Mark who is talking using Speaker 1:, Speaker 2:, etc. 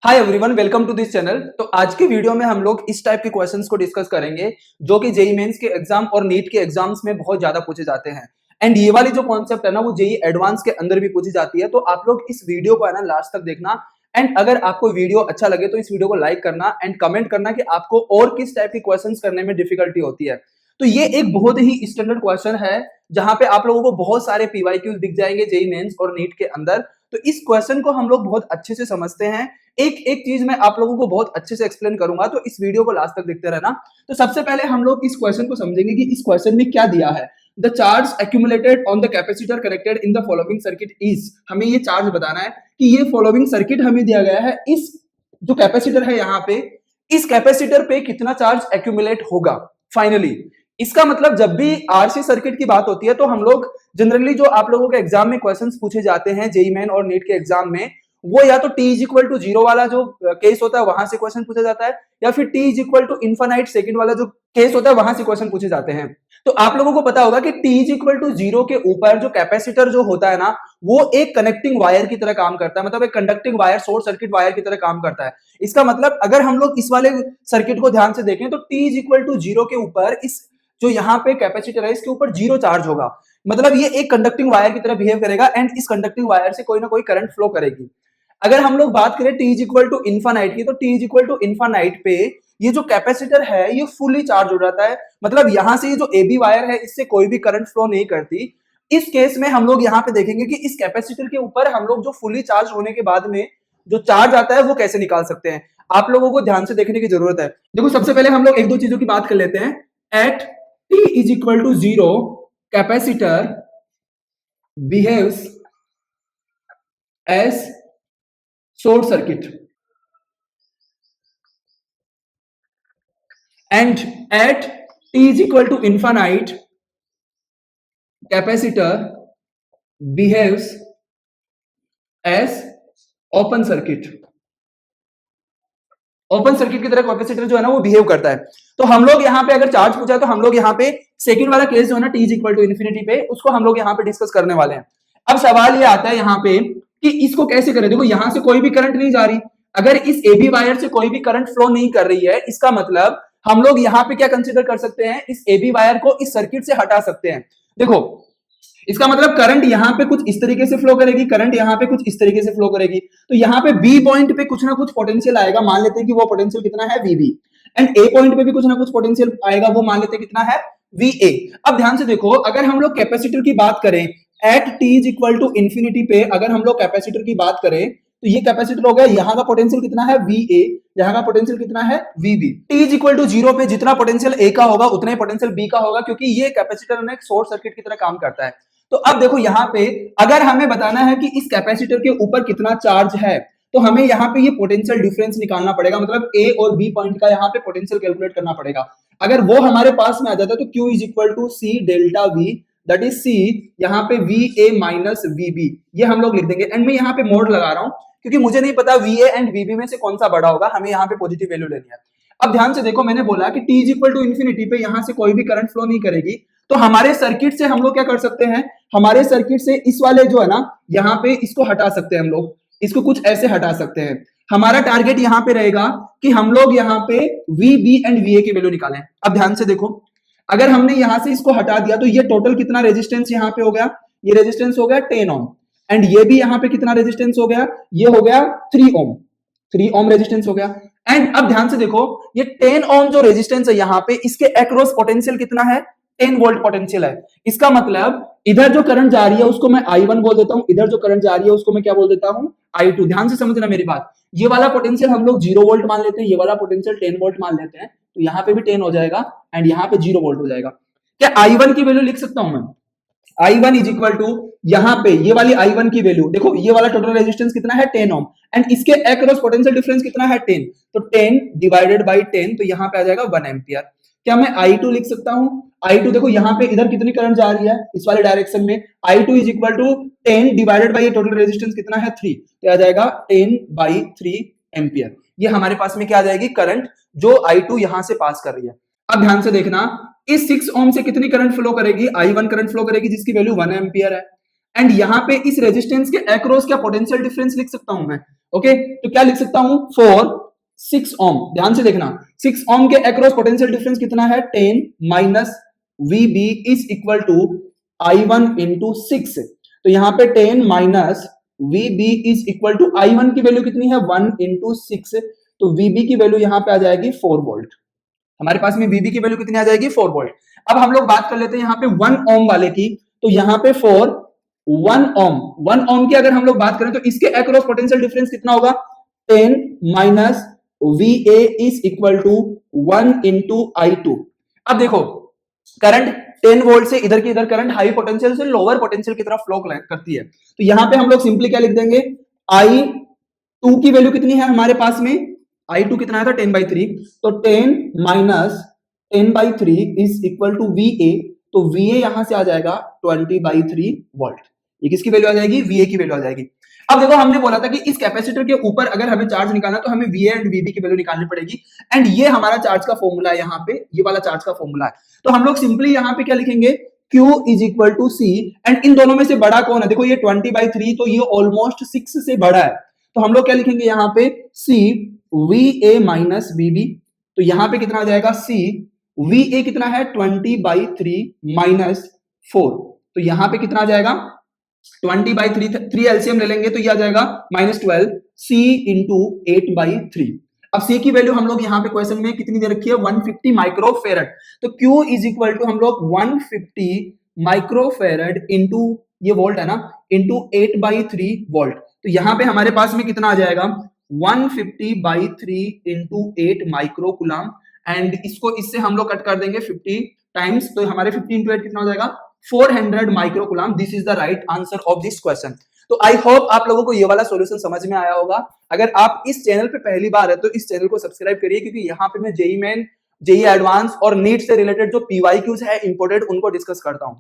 Speaker 1: Hi everyone, welcome to this channel. तो आज की वीडियो में हम लोग इस टाइप के क्वेश्चंस को डिस्कस करेंगे जो कि जेई मेंस के एग्जाम और नीट के एग्जाम्स में बहुत ज्यादा पूछे जाते हैं। एंड ये वाली जो कॉन्सेप्ट है ना, वो जेई एडवांस के अंदर भी पूछी जाती है। तो आप लोग इस वीडियो को है ना लास्ट तक देखना। एंड अगर आपको वीडियो अच्छा लगे तो इस वीडियो को लाइक करना एंड कमेंट करना कि आपको और किस टाइप के क्वेश्चन करने में डिफिकल्टी होती है। तो ये एक बहुत ही स्टैंडर्ड क्वेश्चन है जहां पे आप लोगों को बहुत सारे पीवाईक्यूज दिख जाएंगे जेई मेंस और नीट के अंदर। तो इस क्वेश्चन को हम लोग बहुत अच्छे से समझते हैं। एक एक चीज मैं आप लोगों को बहुत अच्छे से एक्सप्लेन करूंगा, तो इस वीडियो को लास्ट तक देखते रहना। तो सबसे पहले हम लोग इस क्वेश्चन को समझेंगे कि इस क्वेश्चन में क्या दिया है। The charge accumulated on the capacitor connected in the following circuit is, हमें ये चार्ज बताना है कि ये फॉलोइंग सर्किट हमें दिया गया है। इस जो कैपेसिटर है यहाँ पे, इस कैपेसिटर पे कितना चार्ज एक्यूमुलेट होगा फाइनली। इसका मतलब जब भी आरसी सर्किट की बात होती है तो हम लोग जनरली जो आप लोगों के एग्जाम में क्वेश्चंस पूछे जाते हैं जेई मेन और नीट के एग्जाम में, वो या तो t is equal to zero वाला जो केस होता है वहां से क्वेश्चन पूछा जाता है, या फिर t is equal to infinite second वाला जो केस होता है वहां से क्वेश्चन पूछे जाते हैं। तो आप लोगों को पता होगा कि t is equal to zero के ऊपर जो कैपेसिटर जो होता है ना, वो एक कनेक्टिंग वायर की तरह काम करता है, मतलब एक conducting wire, short circuit wire की तरह काम करता है। इसका मतलब अगर हम लोग इस वाले सर्किट को ध्यान से देखें तो t is equal to zero के ऊपर इस जो यहाँ पे कैपेसिटर है इसके ऊपर जीरो चार्ज होगा। मतलब ये एक कंडक्टिंग वायर की तरह बिहेव करेगा एंड इस कंडक्टिंग वायर से कोई ना कोई करंट फ्लो करेगी। अगर हम लोग बात करें t is equal to infinite की, तो t is equal to infinite पे ये जो कैपेसिटर है ये फुली चार्ज हो जाता है। मतलब यहां से ये जो AB वायर है इससे कोई भी करंट फ्लो नहीं करती। इस केस में हम लोग यहाँ पे देखेंगे कि इस कैपेसिटर के ऊपर हम लोग जो फुली चार्ज होने के बाद में जो चार्ज आता है वो कैसे निकाल सकते हैं। आप लोगों को ध्यान से देखने की जरूरत है। देखो सबसे पहले हम लोग एक दो चीजों की बात कर लेते हैं। At t is equal to 0, capacitor behaves as short circuit, and at t is equal to infinite, capacitor behaves as open circuit. Open circuit की तरह कैपेसिटर जो है ना वो बिहेव करता है। तो हम लोग यहाँ पे अगर चार्ज पूछा तो हम लोग यहाँ पे सेकंड वाला केस जो है ना t is equal to infinity पे, उसको हम लोग यहाँ पे डिस्कस करने वाले हैं। अब सवाल ये आता है यहाँ पे कि इसको कैसे करें। देखो यहाँ से कोई भी करंट नहीं जा रही, अगर इस AB वायर से कोई भी करंट फ्लो नहीं कर रही है, इसका मतलब हम लोग यहाँ पे क्या कंसिडर कर सकते हैं, इस AB वायर को इस सर्किट से हटा सकते हैं। देखो इसका मतलब करंट यहाँ पे कुछ इस तरीके से फ्लो करेगी, करंट यहाँ पे कुछ इस तरीके से फ्लो करेगी। तो यहाँ पे बी पॉइंट पे कुछ ना कुछ पोटेंशियल आएगा, मान लेते हैं कि वो पोटेंशियल कितना है VB, एंड ए पॉइंट पे भी कुछ ना कुछ पोटेंशियल आएगा, वो मान लेते हैं कितना है VA। अब ध्यान से देखो, अगर हम लोग कैपेसिटर की बात करें at t is equal to infinity पे, अगर हम लोग कैपेसिटर की बात करें तो ये कैपेसिटर हो गया, यहाँ का पोटेंशियल कितना है VA, यहाँ का पोटेंशियल कितना है VB। t is equal to zero पे जितना पोटेंशियल A का होगा उतना ही पोटेंशियल B का होगा, क्योंकि ये कैपेसिटर ना एक शॉर्ट सर्किट की तरह काम करता है। तो अब देखो यहाँ पे अगर हमें बताना है कि इस कैपेसिटर के ऊपर कितना चार्ज है, तो हमें यहाँ पे ये पोटेंशियल डिफरेंस निकालना पड़ेगा, मतलब A और B पॉइंट का यहाँ पे पोटेंशियल कैलकुलेट करना पड़ेगा। अगर वो हमारे पास में आ जाता है तो Q is equal to C delta V, that is C यहाँ पे VA माइनस VB, ये हम लोग लिख देंगे। एंड मैं यहाँ पे मोड लगा रहा हूँ क्योंकि मुझे नहीं पता VA एंड VB में से कौन सा बड़ा होगा, हमें यहाँ पे पॉजिटिव वैल्यू लेनी है। अब ध्यान से देखो, मैंने बोला कि t is equal to infinity पे यहाँ से कोई भी करंट फ्लो नहीं करेगी, तो हमारे सर्किट से हम लोग क्या कर सकते हैं, हमारे सर्किट से इस वाले जो है ना यहाँ पे इसको हटा सकते हैं, हम लोग इसको कुछ ऐसे हटा सकते हैं। हमारा टारगेट यहाँ पे रहेगा कि हम लोग यहाँ पे VB एंड VA की वैल्यू निकालें। अब ध्यान से देखो, अगर हमने यहां से इसको हटा दिया तो ये टोटल कितना रेजिस्टेंस यहाँ पे हो गया, ये रेजिस्टेंस हो गया 10 ओम, एंड ये भी यहाँ पे कितना रेजिस्टेंस हो गया, ये हो गया 3 ओम, 3 ओम रेजिस्टेंस हो गया। एंड अब ध्यान से देखो, ये 10 ओम जो रेजिस्टेंस है यहाँ पे, इसके अक्रॉस पोटेंशियल कितना है, 10 वोल्ट पोटेंशियल है। इसका मतलब इधर जो करंट जा रही है उसको मैं I1 बोल देता हूं, इधर जो करंट जा रही है उसको मैं क्या बोल देता हूं, I2। ध्यान से समझना मेरी बात, ये वाला पोटेंशियल हम लोग 0 वोल्ट मान लेते हैं, ये वाला पोटेंशियल 10 वोल्ट मान लेते हैं, तो यहाँ पे भी 10 हो जाएगा एंड यहाँ पे 0 वोल्ट हो जाएगा। क्या I1 की वैल्यू लिख सकता हूं मैं, I1 इज इक्वल टू यहाँ पे ये वाली I1 की वैल्यू देखो, ये वाला टोटल रेजिस्टेंस कितना है 10 ओम, एंड इसके अक्रॉस पोटेंशियल डिफरेंस कितना है 10, तो 10 डिवाइडेड बाय 10, तो यहाँ पे आ जाएगा 1 एम्पियर। क्या मैं I2 लिख सकता हूं, I2 देखो यहाँ पे इधर कितनी करंट जा रही है इस वाले डायरेक्शन में, I2 is equal to 10 divided by ये टोटल रेजिस्टेंस कितना है 3, तो आ जाएगा 10 बाई 3 एम्पियर। ये हमारे पास में क्या आ जाएगी, करंट जो I2 यहां से पास कर रही है। अब ध्यान से देखना, इस 6 ओम से कितनी करंट फ्लो करेगी, I1 करंट फ्लो करेगी जिसकी वैल्यू 1 एम्पियर है। एंड यहाँ पे इस रेजिस्टेंस के अक्रॉस क्या पोटेंशियल डिफरेंस लिख सकता हूं मैं। ओके, तो क्या लिख सकता हूं, फॉर 6 ओम, ध्यान से देखना, 6 ओम के अक्रॉस पोटेंशियल डिफरेंस कितना है, 10 minus VB is equal to I1 into 6। तो यहाँ पे 10 minus VB is equal to I1 की वैल्यू कितनी है, 1 इंटू 6, तो VB की वैल्यू यहाँ पे आ जाएगी 4 वोल्ट। हमारे पास में VB की वैल्यू कितनी आ जाएगी, 4 वोल्ट। अब हम लोग बात कर लेते हैं यहाँ पे 1 ओम वाले की, तो यहाँ पे फॉर 1 ओम की अगर हम लोग बात करें तो इसके अक्रॉस पोटेंशियल डिफरेंस कितना होगा, 10 minus VA is equal to 1 into I2। अब देखो करंट 10 वोल्ट से इधर की इधर करंट हाई पोटेंशियल से लोअर पोटेंशियल की तरफ फ्लो करती है, तो यहां पे हम लोग सिंपली क्या लिख देंगे, I2 की वैल्यू कितनी है हमारे पास में, I2 कितना है था 10/3, तो 10 minus 10/3 is equal to VA, तो VA यहां से आ जाएगा 20/3 वोल्ट। ये किसकी वैल्यू आ जाएगी, VA की वैल्यू आ जाएगी। अब देखो हमने बोला था कि इस कैपेसिटर के ऊपर अगर हमें चार्ज निकालना तो हमें VA एंड VB की वैल्यू निकालनी पड़ेगी, एंड ये हमारा चार्ज का फॉर्मूला है, यहाँ पे ये वाला चार्ज का फॉर्मूला है। तो हम लोग सिंपली यहाँ पे क्या लिखेंगे, Q is equal to C, and इन दोनों में से बड़ा कौन है, देखो ये 20/3, तो ये ऑलमोस्ट 6 से बड़ा है, तो हम लोग क्या लिखेंगे यहाँ पे, C VA माइनस VB, तो यहाँ पे कितना आ जाएगा, C VA कितना है 20/3 माइनस 4, तो यहाँ पे कितना आ जाएगा 20/3, 3 एलसीएम ले लेंगे तो ये आ जाएगा -12, C इंटू 8/3। अब C की वैल्यू हम लोग यहाँ पे क्वेश्चन में कितनी दे रखी है, 150 माइक्रोफेरेड, तो Q इज इक्वल टू हम लोग 150 माइक्रोफेरेड इंटू, ये वोल्ट है ना, इंटू 8/3 वोल्ट, तो यहाँ पे हमारे पास में कितना आ जाएगा 150/3 इंटू 8 माइक्रो कूलम, एंड इसको इससे हम लोग कट कर देंगे 50 टाइम्स, तो हमारे 50 इंटू 8 कितना हो जाएगा 400 micro coulomb. This is the right answer of this question. तो आई होप आप लोगों को ये वाला सॉल्यूशन समझ में आया होगा। अगर आप इस चैनल पे पहली बार है तो इस चैनल को सब्सक्राइब करिए, क्योंकि यहाँ पे मैं जेईई मेन, जेईई एडवांस और नीट से रिलेटेड जो PYQs है इंपोर्टेड, उनको डिस्कस करता हूँ।